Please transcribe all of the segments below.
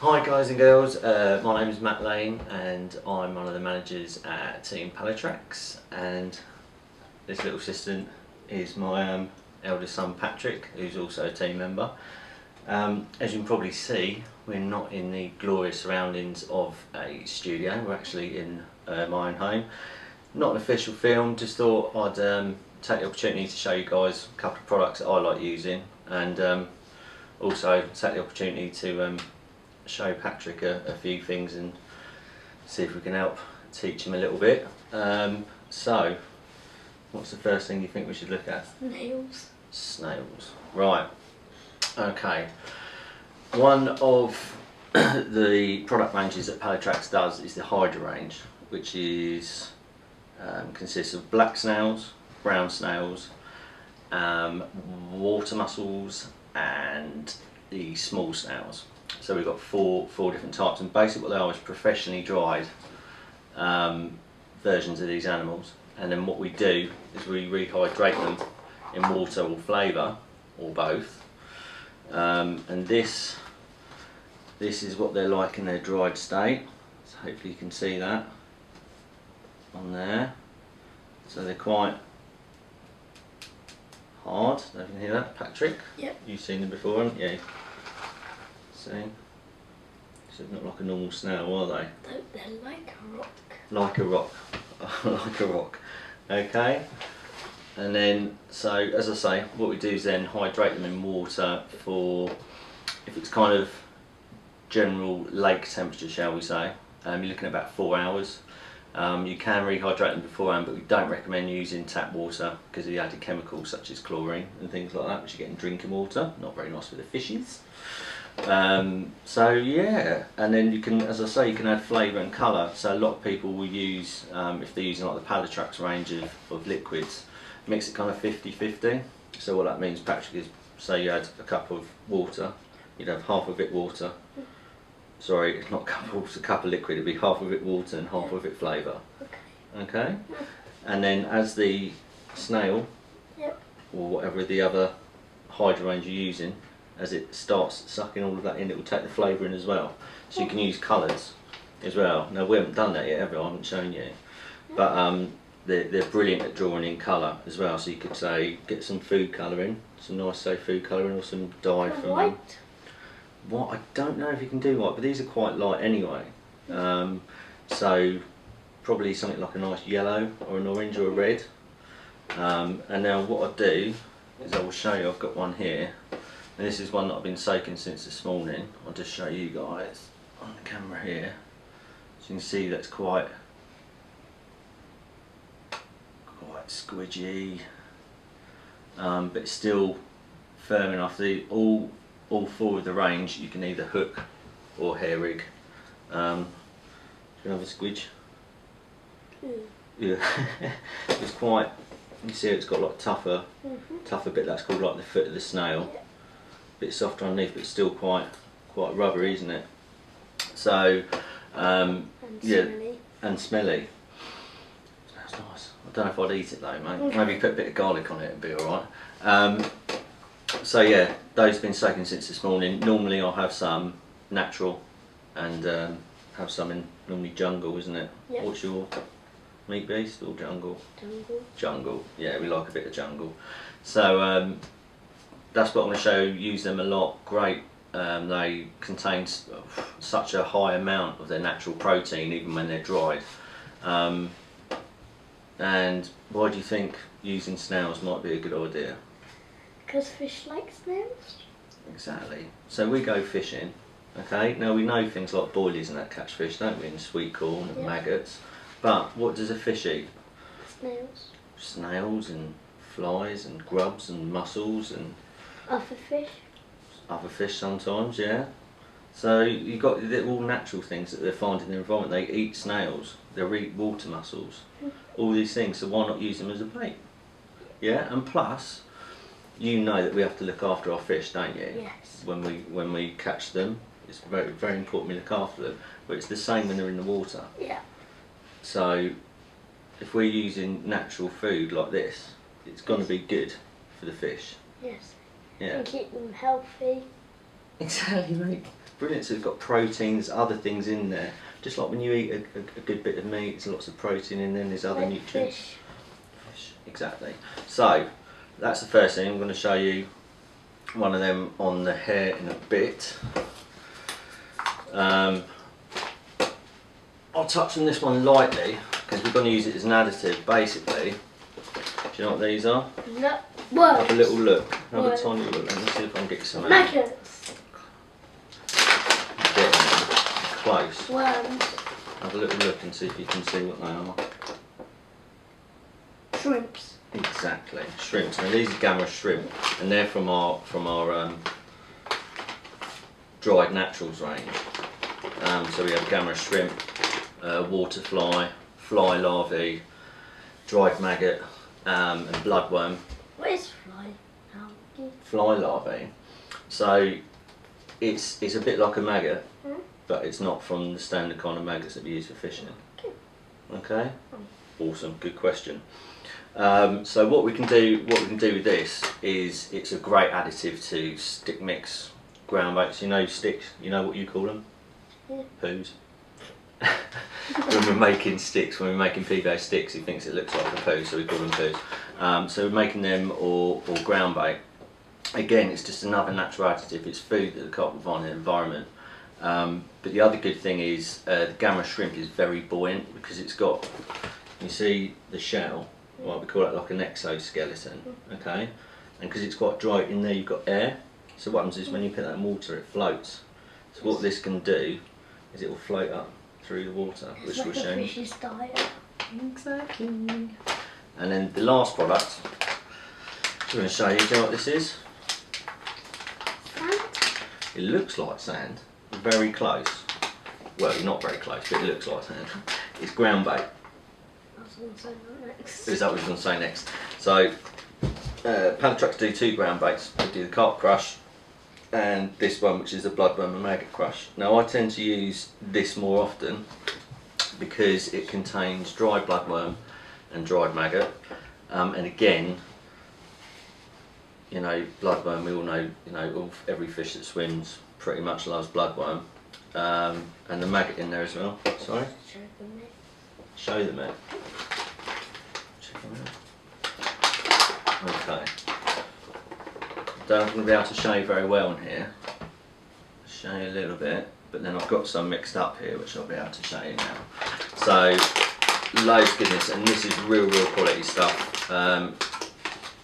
Hi guys and girls, my name is Matt Lane and I'm one of the managers at Team Pallatrax, and this little assistant is my eldest son Patrick, who's also a team member. As you can probably see, we're not in the glorious surroundings of a studio, we're actually in my own home. Not an official film, just thought I'd take the opportunity to show you guys a couple of products that I like using, and also take the opportunity to show Patrick a few things and see if we can help teach him a little bit. So, what's the first thing you think we should look at? Snails. Snails. Right. Okay. One of the product ranges that Pallatrax does is the Hydra range, which is consists of black snails, brown snails, water mussels, and the small snails. So we've got four different types, and basically what they are is professionally dried versions of these animals. And then what we do is we rehydrate them in water or flavour, or both. And this is what they're like in their dried state. So hopefully you can see that on there. So they're quite hard. I can hear that, Patrick. Yep. You've seen them before, haven't you? See? So not like a normal snail, are they? They're like a rock. Like a rock. Like a rock. Okay. And then, so as I say, what we do is then hydrate them in water for, if it's kind of general lake temperature, shall we say, you're looking at about 4 hours. You can rehydrate them beforehand, but we don't recommend using tap water because of the added chemicals such as chlorine and things like that, which you get in drinking water. Not very nice for the fishes. So yeah, and then you can, as I say, you can add flavour and colour. So a lot of people will use, if they're using like the Pallatrax range of liquids, mix it kind of 50-50. So what that means, Patrick, is say you had a cup of water, you'd have half of it water. Sorry, not a cup of water, a cup of liquid, it'd be half of it water and half of it flavour. Okay? And then as the snail, or whatever the other Hydra range you're using, as it starts sucking all of that in, it will take the flavour in as well. So you can use colours as well. Now we haven't done that yet, ever. I haven't shown you. But they're brilliant at drawing in colour as well. So you could say, get some food colouring, some nice say food colouring, or some dye from white. What, I don't know if you can do white, but these are quite light anyway. So probably something like a nice yellow or an orange or a red. And now what I do is I will show you. I've got one here. And this is one that I've been soaking since this morning. I'll just show you guys on the camera here. So you can see that's quite squidgy, but it's still firm enough. All four of the range you can either hook or hair rig. Do you have a squidge? Yeah. It's quite, you see it's got like tougher bit, that's called like the foot of the snail. Bit softer underneath, but still quite rubbery, isn't it? So And yeah, smelly. and smelly. Smells nice. I don't know if I'd eat it though, mate. Maybe put a bit of garlic on it and be alright. So yeah, those have been soaking since this morning. Normally I'll have some natural and have some in normally jungle, isn't it? Yep. What's your meat beast or jungle? Jungle. Jungle. Yeah, we like a bit of jungle. So that's what I'm going to show you. Use them a lot. Great. They contain such a high amount of their natural protein even when they're dried. And why do you think using snails might be a good idea? Because fish like snails. Exactly. So we go fishing. Okay. Now we know things like boilies and that catch fish, don't we? And sweet corn and maggots. But what does a fish eat? Snails. Snails and flies and grubs and mussels and Other fish. other fish sometimes, yeah. So you've got, they're all natural things that they find in their environment. They eat snails, they eat water mussels, all these things, so why not use them as a bait? Yeah, and plus, you know that we have to look after our fish, don't you? Yes. When we catch them, it's very, very important we look after them, but it's the same when they're in the water. Yeah. So if we're using natural food like this, it's going to be good for the fish. Yes. Yeah. And keep them healthy. Exactly, mate. Brilliant. So it's got proteins, other things in there. Just like when you eat a good bit of meat, there's lots of protein in there, and there's other Like nutrients. fish. Exactly. So that's the first thing. I'm going to show you one of them on the hair in a bit. I'll touch on this one lightly because we're going to use it as an additive. Basically, do you know what these are? No. What? Have a little look. Have What? a tiny look. Let me see if I can get some out. Maggots. Get them close. Worms. Have a little look and see if you can see what they are. Shrimps. Exactly, shrimps. Now these are gamma shrimp, and they're from our dried naturals range. So we have gamma shrimp, water fly, fly larvae, dried maggot, and bloodworm. What is fly? Fly larvae. So it's a bit like a maggot, but it's not from the standard kind of maggots that we use for fishing. Okay. Awesome. Good question. So what we can do with this is it's a great additive to stick mix ground baits. You know sticks. You know what you call them? Yeah. Poos. When we're making sticks, when we're making PVA sticks, he thinks it looks like a poo, so we call them poos. So we're making them or ground bait. Again, it's just another natural additive. It's food that the carp will find in the environment. But the other good thing is the gamma shrimp is very buoyant because it's got, you see the shell, well, we call it like an exoskeleton, okay? And because it's got dry in there, you've got air. So what happens is when you put that in water, it floats. So what this can do is it will float up through the water, which will show you. Fish's diet. Exactly. And then the last product, I'm going to show you. Do you know what this is? Sand? It looks like sand. Very close. Well, not very close, but it looks like sand. It's ground bait. That's what I'm saying next. Is that what you're going to say next? So, Pallatrax do two ground baits. They do the carp crush and this one, which is the bloodworm and maggot crush. Now, I tend to use this more often because it contains dried bloodworm and dried maggot. And again, you know, bloodworm, we all know, you know, every fish that swims pretty much loves bloodworm. And the maggot in there as well. Sorry? Show them it. Check them out. Okay. Don't know if I'm going to be able to show you very well in here. Show you a little bit, but then I've got some mixed up here which I'll be able to show you now. So, loads of goodness, and this is real quality stuff. I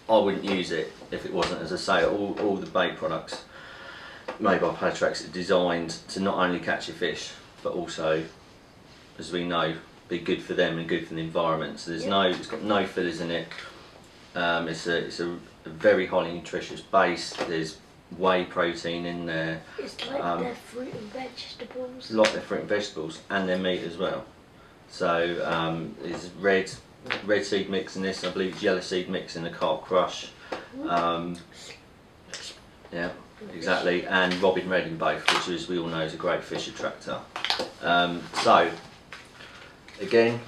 wouldn't use it if it wasn't, as I say, all the bait products made by Pallatrax are designed to not only catch your fish, but also, as we know, be good for them and good for the environment. So there's it's got no fillers in it. It's a very highly nutritious base. There's whey protein in there. It's like their fruit and vegetables. Like their fruit and vegetables, and their meat as well. So there's red seed mix in this. I believe it's yellow seed mix in the carp crush. Yeah, exactly. And robin red in both, which, as we all know, is a great fish attractor. So again.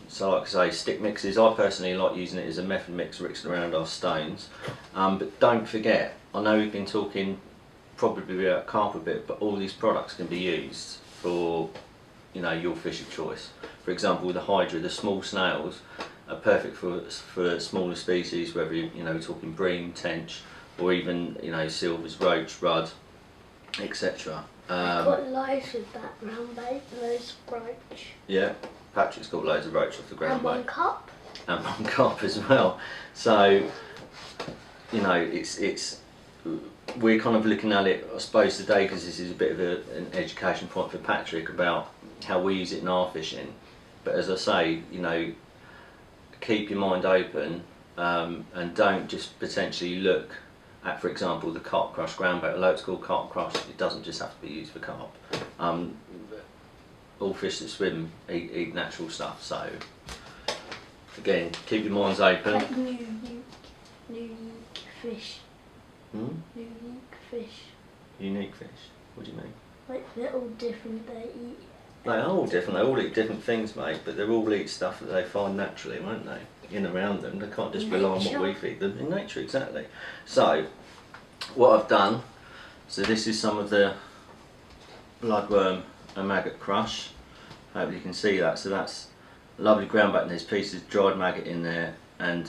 So like I say, stick mixes, I personally like using it as a method mix mixing around our stones. But don't forget, I know we've been talking probably about carp a bit, but all these products can be used for, you know, your fish of choice. For example, the hydra, the small snails, are perfect for smaller species, whether you know we're talking bream, tench, or even, you know, silvers, roach, rudd, etc. I've got loads with that round bait, loads of roach. Yeah. Patrick's got loads of roach off the ground. And one carp. And one carp as well. So, you know, it's we're kind of looking at it, I suppose, today, because this is a bit of an education point for Patrick about how we use it in our fishing. But as I say, you know, keep your mind open and don't just potentially look at, for example, the carp crush ground bait. Although it's called carp crush, it doesn't just have to be used for carp. All fish that swim eat natural stuff, so again, keep your minds open. Like unique fish. Unique fish. Unique fish? What do you mean? Like they're all different, they eat. They are all different, they all eat different things, mate, but they all eat stuff that they find naturally, won't they? In around them, they can't just rely on what we feed them. In nature, exactly. So, what I've done So this is some of the bloodworm and maggot crush. Hopefully you can see that. So that's lovely ground bait, and there's pieces of dried maggot in there and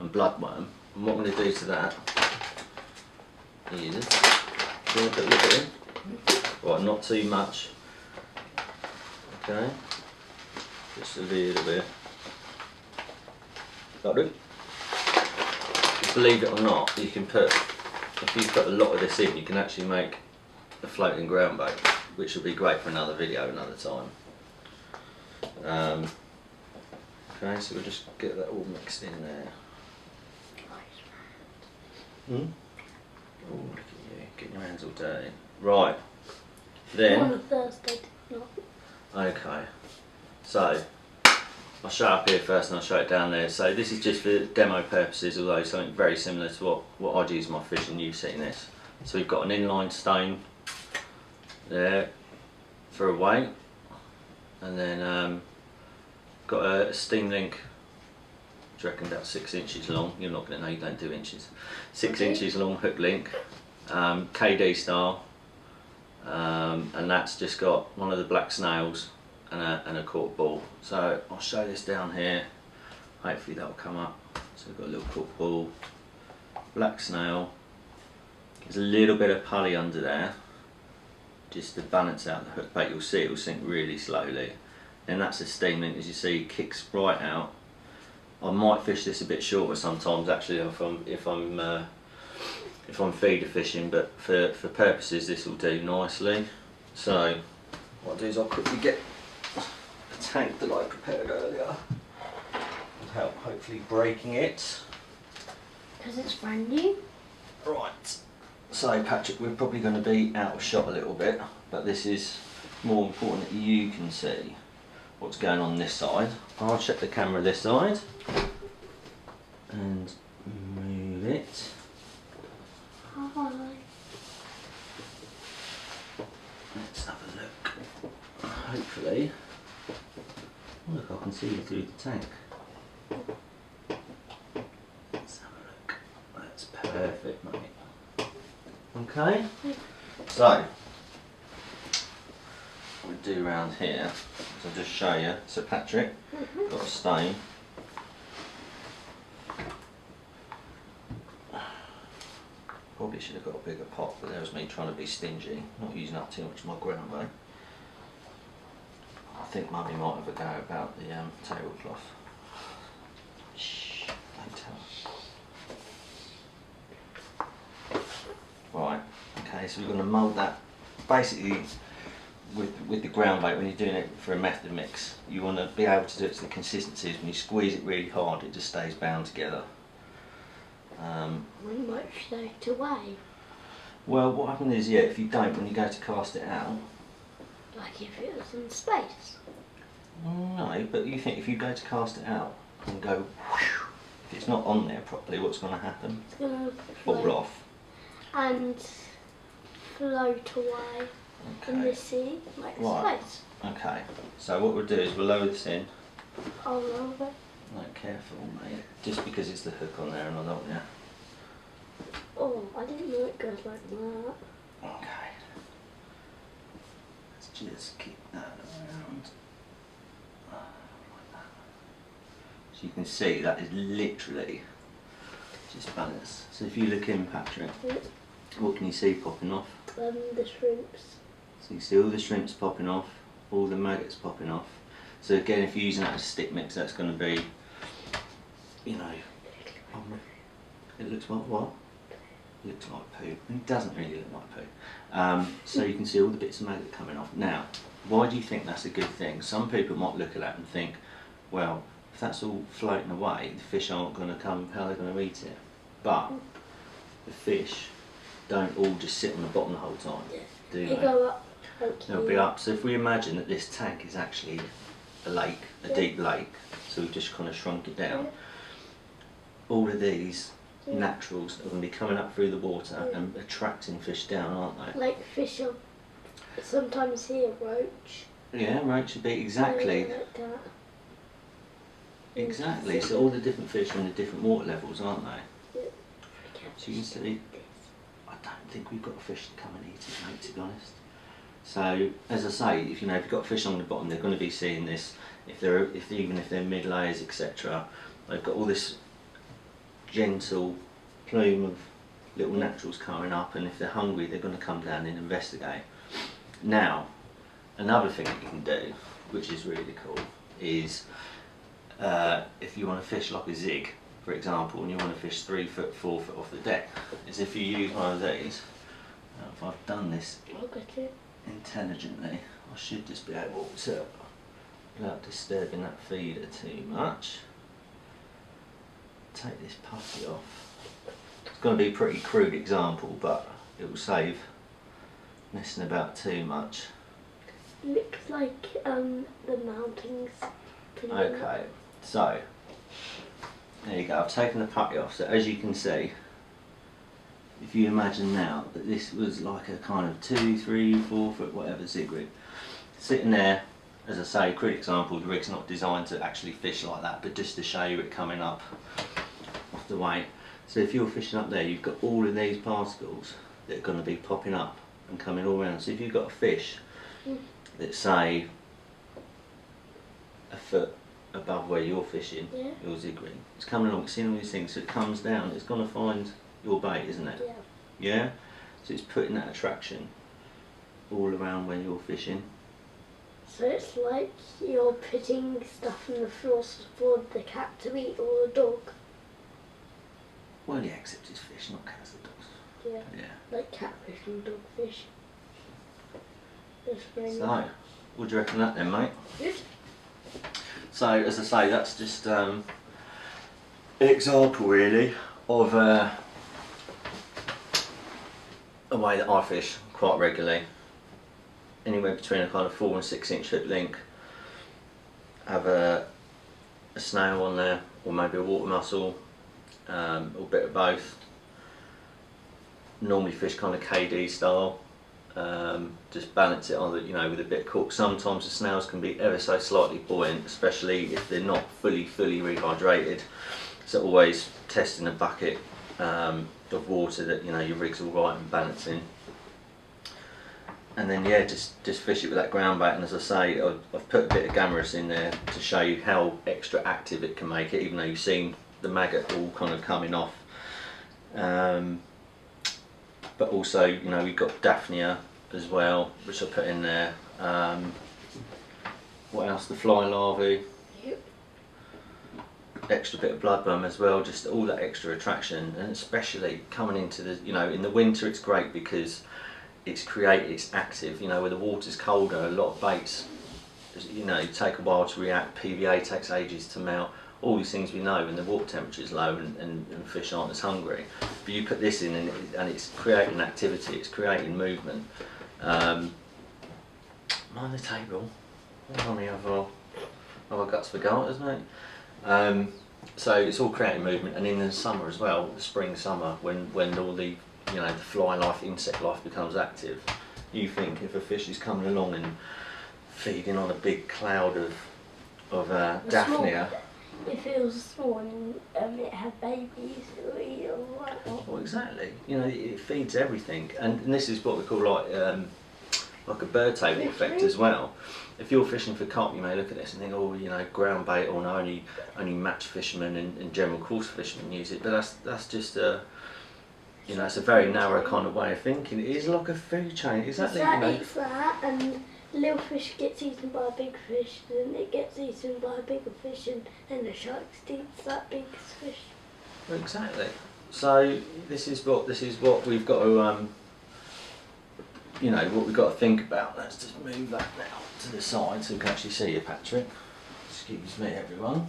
bloodworm. And what I'm going to do to that is, do you want to put a little bit in? Right, not too much. Okay, just a little bit. That'll do. Believe it or not, you can put, if you put a lot of this in, you can actually make a floating ground bait, which will be great for another video another time. Okay, so we'll just get that all mixed in there. Oh, look at you, getting your hands all dirty. Right, then. On a Thursday, not. Okay, so I'll show up here first and I'll show it down there. So this is just for demo purposes, although something very similar to what I'd use in my fishing. You've seen this. So we've got an inline stone there for a weight, and then got a steam link, which I reckon about 6 inches long. You're not going to know, you don't do inches. 6 inches long hook link, KD style, and that's just got one of the black snails and a cork ball. So I'll show this down here, hopefully that'll come up. So we've got a little cork ball, black snail, there's a little bit of pulley under there just to balance out the hook bait. You'll see it will sink really slowly, and that's a steam link, as you see, kicks right out. I might fish this a bit shorter sometimes actually if I'm feeder fishing, but for purposes this will do nicely. So what I'll do is I'll quickly get a tank that I prepared earlier and help hopefully breaking it. Because it's brand new. Right, so Patrick, we're probably going to be out of shot a little bit, but this is more important that you can see what's going on this side. I'll check the camera this side and move it. Hi. Let's have a look. Hopefully, look, I can see you through the tank. Let's have a look. That's perfect, mate. Okay, so what we do around here is I'll just show you. So Patrick, got a stone. Probably should have got a bigger pot, but there was me trying to be stingy, not using up too much of my ground bait. I think Mummy might have a go about the tablecloth. Shh, don't tell. Right, okay, so we're going to mould that. Basically, with the ground bait, when you're doing it for a method mix, you want to be able to do it to the consistencies. When you squeeze it really hard, it just stays bound together. We might float away. Well, what happens is, yeah, if you don't, when you go to cast it out. Like if it was in space. No, but you think if you go to cast it out and go whoosh, if it's not on there properly, what's going to happen? It's going to Fall off. And float away in the sea like space. Okay, so what we'll do is we'll lower this in. I'll lower it. Like, careful, mate. Just because it's the hook on there and I don't, yeah. Oh, I didn't know it goes like that. Okay. Let's just keep that around. Like that. So you can see that is literally just balanced. So if you look in, Patrick, what can you see popping off? The shrimps. So you see all the shrimps popping off, all the maggots popping off. So again, if you're using that as a stick mix, that's going to be, you know, it looks like what? It looks like poo. It doesn't really look like poo. So you can see all the bits of maggot coming off. Now, why do you think that's a good thing? Some people might look at that and think, well, if that's all floating away, the fish aren't going to come, how are they going to eat it? But the fish don't all just sit on the bottom the whole time, do they? They go up. They'll be up. So if we imagine that this tank is actually a lake, a deep lake, so we've just kind of shrunk it down, all of these naturals are going to be coming up through the water and attracting fish down, aren't they? Like fish are sometimes here, roach. Yeah, roach would be exactly. Like that. Exactly, so all the different fish are in the different water levels, aren't they? Yeah. So you can see, I don't think we've got a fish to come and eat it, mate, to be honest. So as I say, if you've got fish on the bottom, they're going to be seeing this. Even if they're mid layers, etc., they've got all this gentle plume of little naturals coming up, and if they're hungry, they're going to come down and investigate. Now, another thing that you can do, which is really cool, is if you want to fish like a zig, for example, and you want to fish 3 foot, 4 foot off the deck, is if you use one of these. Now, if I've done this intelligently, I should just be able to, without disturbing that feeder too much, take this puppy off. It's going to be a pretty crude example, but it will save messing about too much. Looks like the mountains. Okay, so there you go. I've taken the puppy off. So as you can see, if you imagine now that this was like a kind of 2, 3, 4 foot whatever zig rig, sitting there, as I say, crude example, the rig's not designed to actually fish like that, but just to show you it coming up off the weight. So if you're fishing up there, you've got all of these particles that are going to be popping up and coming all around. So if you've got a fish that's say a foot above where you're fishing, your zig rig, it's coming along, it's seeing all these things, so it comes down, it's going to find your bait, isn't it? Yeah? So it's putting that attraction all around where you're fishing. So it's like you're putting stuff in the floor for the cat to eat or the dog. Well, yeah, except it's fish, not cats and dogs. Yeah. Like catfish and dogfish. So, what do you reckon of that then, mate? Good. So, as I say, that's just an example, really, of a way that I fish quite regularly. Anywhere between a kind of 4 and 6 inch hook link. Have a snail on there, or maybe a water mussel, or a bit of both. Normally fish kind of KD style. Just balance it on the, with a bit of cork. Sometimes the snails can be ever so slightly buoyant, especially if they're not fully rehydrated. So always testing a bucket of water that your rig's all right and balancing. And then just fish it with that ground bait. And as I say, I've put a bit of gammarus in there to show you how extra active it can make it, even though you've seen the maggot all kind of coming off. But also, we've got Daphnia as well, which I put in there. What else? The fly larvae. Yep. Extra bit of bloodworm as well, just all that extra attraction, and especially coming into the, in the winter it's great because it's active. Where the water's colder, a lot of baits, take a while to react. PVA takes ages to melt. All these things we know when the water temperature is low and fish aren't as hungry. But you put this in and it's creating activity, it's creating movement. Mind the table. How many of our guts for garters, mate? So it's all creating movement, and in the summer as well, the spring, summer, when all the the fly life, insect life becomes active. You think if a fish is coming along and feeding on a big cloud of Daphnia. If it was small and it had babies, it would eat all right. Well, exactly. It feeds everything, and this is what we call like a bird table effect as well. If you're fishing for carp, you may look at this and think, oh, ground bait, or no, only match fishermen and general course fishermen use it. But that's just a, it's a very narrow kind of way of thinking. It is like a food chain, exactly. That eats that, and little fish gets eaten by a big fish, then it gets eaten by a bigger fish, and then the shark eats that big fish. Well, exactly. So this is what we've got to what we've got to think about. Let's just move that now to the side so we can actually see you, Patrick. Excuse me, everyone.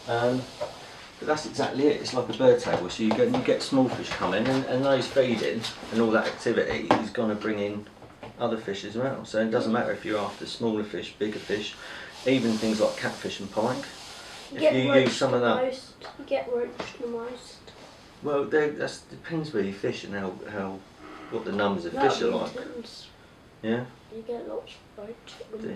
But that's exactly it. It's like a bird table. So you get small fish coming, and those feeding and all that activity is going to bring in other fish as well. So it doesn't matter if you're after smaller fish, bigger fish, even things like catfish and pike. If you use some of that, you get roached the most. Well, that depends where you fish and what the numbers of fish are like. Mountains. Yeah. You get lots of roach. Do you?